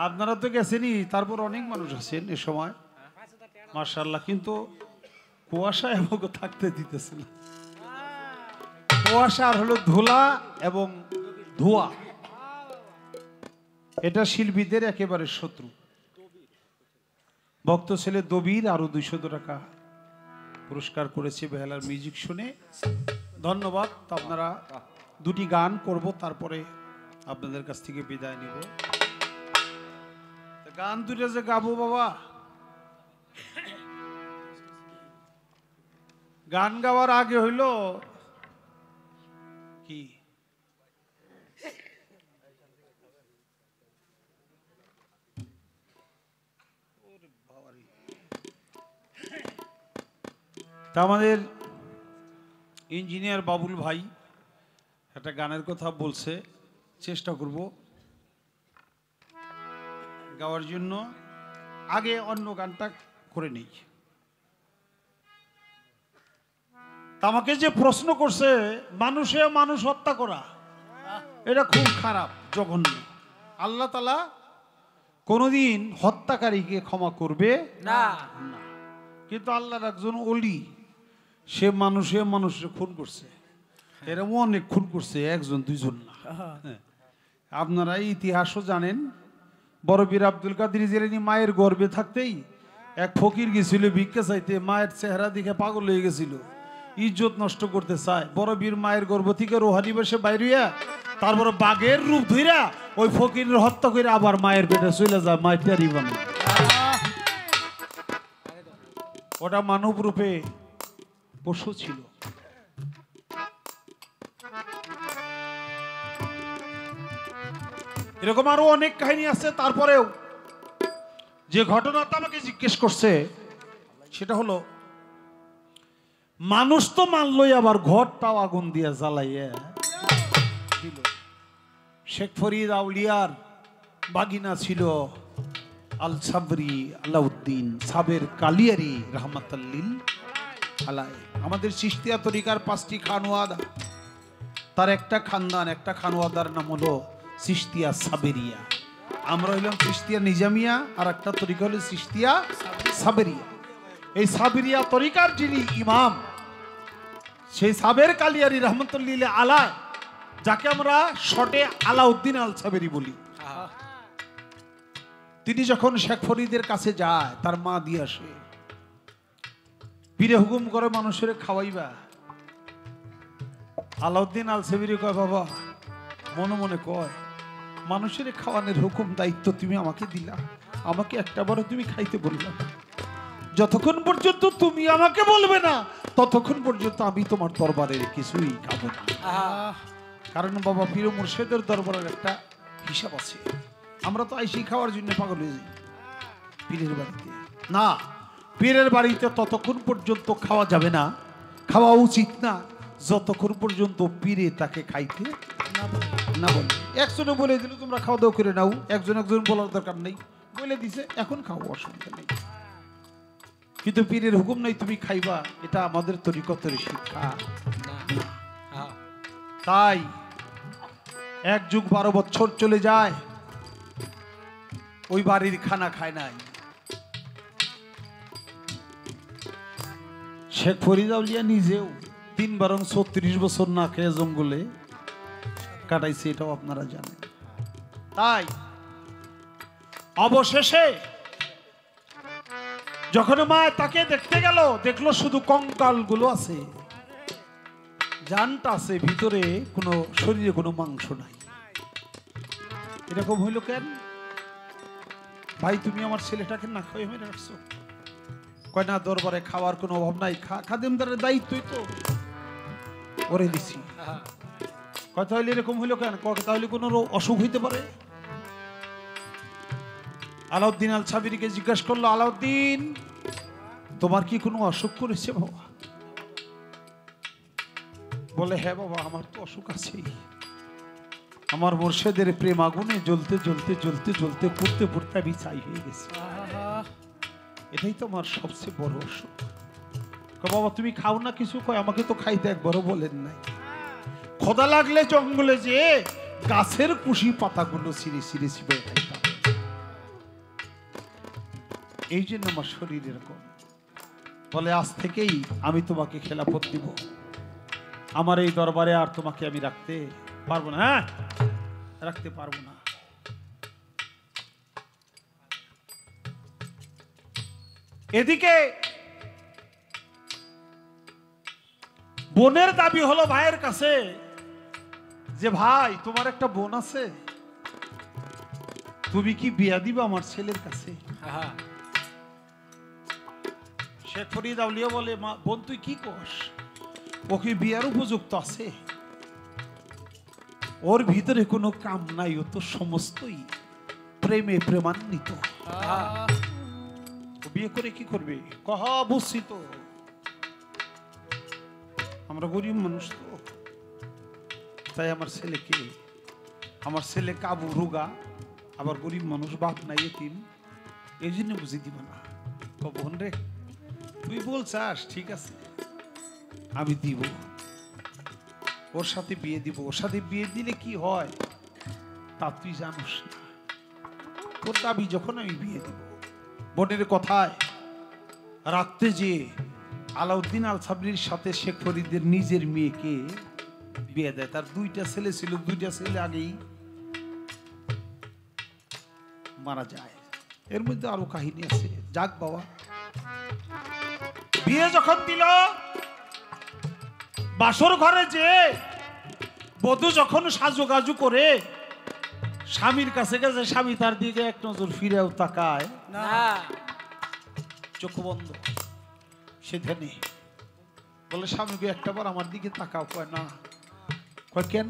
আপনারা তো গেছেনই, তারপর অনেক মানুষ আছেন এ সময় মাশাআল্লাহ, কিন্তু কুয়াশা এবং থাকতে দিতেছে না। কুয়াশা আর হলো ধুলা এবং ধোঁয়া, এটা শিল্পীদের একেবারে শত্রু। ভক্ত ছেলে দবির আরো 200 টাকা পুরস্কার করেছে বেহালার মিউজিক শুনে, ধন্যবাদ। তো আপনারা দুটি গান করব, তারপরে আপনাদের কাছ থেকে বিদায় নিব। গান দুটো যে গাবো বাবা, গান গাওয়ার আগে হইল কি তা আমাদের ইঞ্জিনিয়ার বাবুল ভাই একটা গানের কথা বলছে, চেষ্টা করব গাওয়ার জন্য। আগে অন্য গানটা করে নেই। আমাকে যে প্রশ্ন করছে মানুষে মানুষ হত্যা করা, এটা খুব খারাপ, জঘন্য। আল্লাহ তাআলা কোনদিন হত্যাকারীকে ক্ষমা করবে না। কিন্তু আল্লাহর একজন ওলি, সে মানুষে মানুষের খুন করছে, এরকম অনেক খুন করছে, একজন দুইজন না। আপনারা ইতিহাসও জানেন, বড় বীর আব্দুল কাদের জিলানী মায়ের গর্ভে থাকতেই এক ফকির গেছিল ভিক্ষা চাইতে, মায়ের চেহারা দেখে পাগল হয়ে গেছিল, ইজ্জত নষ্ট করতে চায়। বড় বীর মায়ের গর্ভ থেকে রোহানি বেশে বাইরিয়া তারপরে বাঘের রূপ ধইরা ওই ফকিরের হত্যা করে আবার মায়ের পেটে চলে যায়, মায়ের টেরি বানায়। ওটা মানব রূপে পশু ছিল। এরকম আরো অনেক কাহিনী আছে। তারপরেও যে ঘটনাটা আমাকে জিজ্ঞেস করছে সেটা হলো, মানুষ তো মানলই, আবার ঘরটাও আগুন দিয়ে জ্বালাইয়া দিল। শেখ ফরিদ আউলিয়ার বাগিনা ছিল আল সাবরি আলাউদ্দিন সাবের কালিয়ারি রহমাতুল্লিল আলাইহি। আমাদের চিশতিয়া তরিকার 5টি খানওয়াদা, তার একটা খানদান, একটা খানওয়াদার নাম হলো চিশতিয়া সাবেরিয়া। আমরা হইলাম চিশতিয়া নিজামিয়া, আর একটা তরিকা হলো চিশতিয়া সাবেরিয়া। এই সাবেরিয়া তরিকার যিনি ইমাম, সেই সাবের কালিয়ারি রহমাতুল্লিল আলাইহি, যাকে আমরা শর্টে আলাউদ্দিন আল সাবেরি বলি, তিনি যখন শেখ ফরিদের কাছে যায়, তার মা দিয়ে আসে, পীরে হুকুম করে মানুষের খাওয়াইবা। আলাউদ্দিন আল সাবেরি কয়, বাবা মনে মনে কয়, মানুষের খাওয়ানোর হুকুম দায়িত্ব তুমি আমাকে দিলা, আমাকে একটাবারও তুমি খাইতে বললা না। যতক্ষণ পর্যন্ত তুমি আমাকে বলবে না, ততক্ষণ পর্যন্ত আমি তোমার দরবারের কিছুই খাবো না। কারণ বাবা, পীর মুর্শিদের দরবারের একটা হিসাব আছে। আমরা তো আইসি খাওয়ার জন্য পাগল হয়ে যাই পীরের বাড়িতে। না, পীরের বাড়িতে ততক্ষণ পর্যন্ত খাওয়া যাবে না, খাওয়া উচিত না, যতক্ষণ পর্যন্ত পীরে তাকে খাইতে না বলে। একজনে বলে দিল তোমরা খাওয়া দাওয়া করে নাও, একজন বলার দরকার নেই, বলে দিছে এখন খাও, অসুবিধা নেই। কিন্তু পীরের হুকুম নাই তুমি খাইবা, এটা আমাদের তরিকতের শিক্ষা। তাই 1 যুগ 12 বছর চলে যায়, ওই বাড়ির খানা খায় নাই। শেখ ফরিদ আউলিয়া নিজেও 3 বরং 36 বছর না খেয়ে জঙ্গলে কাটাইছে, এটাও আপনারা জানেন। তাই অবশেষে যখন মা তাকে দেখতে গেল, দেখলো শুধু কঙ্কাল গুলো আছে, জানটা আছে, ভিতরে কোনো শরীরে কোনো মাংস নাই। এরকম হইল কেন? ভাই তুমি আমার ছেলেটাকে না খাওয়াই মেরে রাখছো। কয় না, দরবারে খাওয়ার কোনো অভাব নাই, খাদেমদারের দায়িত্বই তো করে দিছি। কথা হইলে এরকম হইল কেন? তাহলে কোনো অসুখ হইতে পারে। আলাউদ্দিন আল সাবিরিকে জিজ্ঞাসা করলো, আলাউদ্দিন তোমার কি কোনো অসুখ করেছে বাবা? বলে, হ্যাঁ বাবা, আমার তো অসুখ আছেই। আমার মুর্শিদের প্রেম আগুনে জ্বলতে জ্বলতে জ্বলতে জ্বলতে পড়তে পড়তে আমি ছাই হয়ে গেছি, এটাই তো আমার সবচেয়ে বড় অসুখ। বাবা তুমি খাও না কিছু? কয় আমাকে তো খাইতে একবারও বলেন নাই। খোদা লাগলে জঙ্গলে যে গাছের কুশি পাতাগুলো ছিঁড়ে ছিঁড়ে ছিঁড়ে খাইতাম। এই জন্য আমার শরীর এরকম। বলে আজ থেকেই আমি তোমাকে খেলাফত দিব, আমার এই দরবারে আর তোমাকে আমি রাখতে পারবো না। হ্যাঁ, রাখতে পারবো না। এদিকে বোনের দাবি হলো ভাইয়ের কাছে যে ভাই তোমার একটা বোন আছে, তুমি কি বিয়া দিবা আমার ছেলের কাছে? শেখ ফরিদ আউলিয়া বলে মা বোন তুই কি কস, ও কি বিয়ার উপযুক্ত আছে? ওর ভিতরে কোনো কাম নাই, ও তো সমস্তই প্রেমে প্রেমান্বিত। বিয়ে করে কি করবে? কহ বুঝছি তো, আমরা গরিব মানুষ তো, তাই আমার ছেলেকে, আমার ছেলে কাবু রোগা, আবার গরিব মানুষ, বাপ নাই এতিম, এই জন্য বুঝে দিবা না। বোন রে তুই বলছাস ঠিক আছে, আমি দিব, ওর সাথে বিয়ে দিব। ওর সাথে বিয়ে দিলে কি হয় তা তুই জানিস না, তোর দাবি যখন আমি বিয়ে দিব। বোনের কথায় রাখতে যে আলাউদ্দিন আল সাবরির সাথে শেখ ফরিদের নিজের মেয়েকে বিয়ে দেয়। তার দুইটা ছেলে ছিল, দুইটা ছেলে আগেই মারা যায়। এর মধ্যে আরো কাহিনী আছে। যাক বাবা, বিয়ে যখন দিল, বাসর ঘরে যে বধূ যখন সাজুগাজু করে স্বামীর কাছে গেছে, স্বামী তার দিকে এক নজর ফিরেও তাকায় না, চোখ বন্ধ। সেখানে বলে স্বামীকে একটাবার আমার দিকে তাকাও। কয় না। কয় কেন?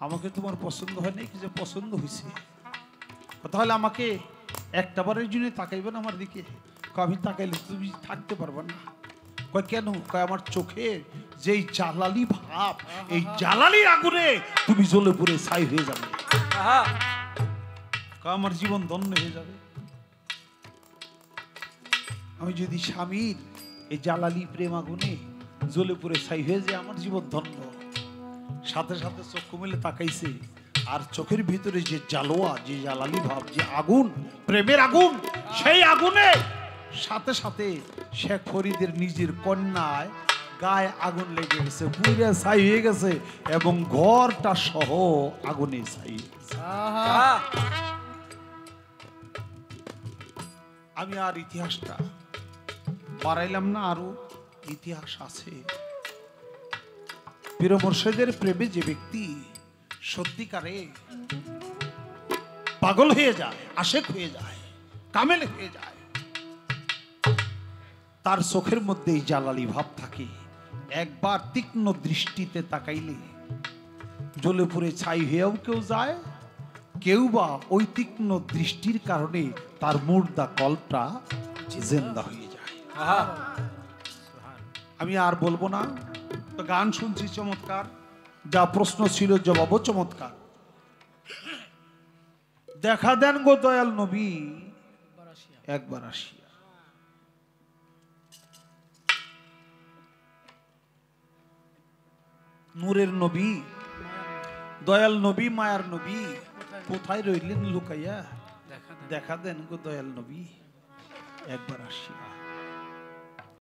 আমাকে তোমার পছন্দ হয় নাই? কি যে পছন্দ হয়েছে, তাহলে আমাকে একটাবারের জন্য তাকাইবেন আমার দিকে? আমি তাকাইলে তুমি থাকতে পারবে না। কয় কেন? কয় আমার চোখে যেই জ্বালালি ভাব, এই জ্বালালির আগুনে তুমি জ্বলে পুড়ে ছাই হয়ে যাবে, আমার জীবন ধন্য হয়ে যাবে। আমি যদি স্বামীর এই জ্বালালি প্রেম আগুনে জ্বলে পুড়ে ছাই হয়ে যায়, আমার জীবন ধন্য। সাথে সাথে চক্ষু মেলে তাকাইছে, আর চোখের ভিতরে যে জ্বালোয়া, যে জ্বালালি ভাব, যে আগুন, প্রেমের আগুন, সেই আগুনে সাথে সাথে শেখ ফরিদের নিজের কন্যায় গায়ে আগুন লেগে গেছে, পুড়ে ছাই হয়ে গেছে, এবং ঘরটা সহ আগুনে ছাই। আমি আর ইতিহাসটা বাড়াইলাম না, আরো ইতিহাস আছে। পীর মুর্শিদের প্রেমে যে ব্যক্তি সত্যিকারে পাগল হয়ে যায়, আশেক হয়ে যায়, কামেল হয়ে যায়, তার চোখের মধ্যে জ্বালালি ভাব থাকে। একবার তীক্ষ্ণ দৃষ্টিতে তাকাইলে জ্বলে পুড়ে ছাই হয়েও কেউ যায়, কেউ বা ওই তীক্ষ্ণ দৃষ্টির কারণে তার মুর্দা কল্পটা জিন্দা হয়ে যায়। আমি আর বলবো না, তো গান শুনছি চমৎকার, যা প্রশ্ন ছিল জবাবও চমৎকার। দেখা দেন গো দয়াল নবী একবার আসিয়া। নূরের নবী, দয়াল নবী, মায়ার নবী, কোথায় রইলেন লুকাইয়া? দেখা দেন গো দয়াল নবী একবার আসিয়া।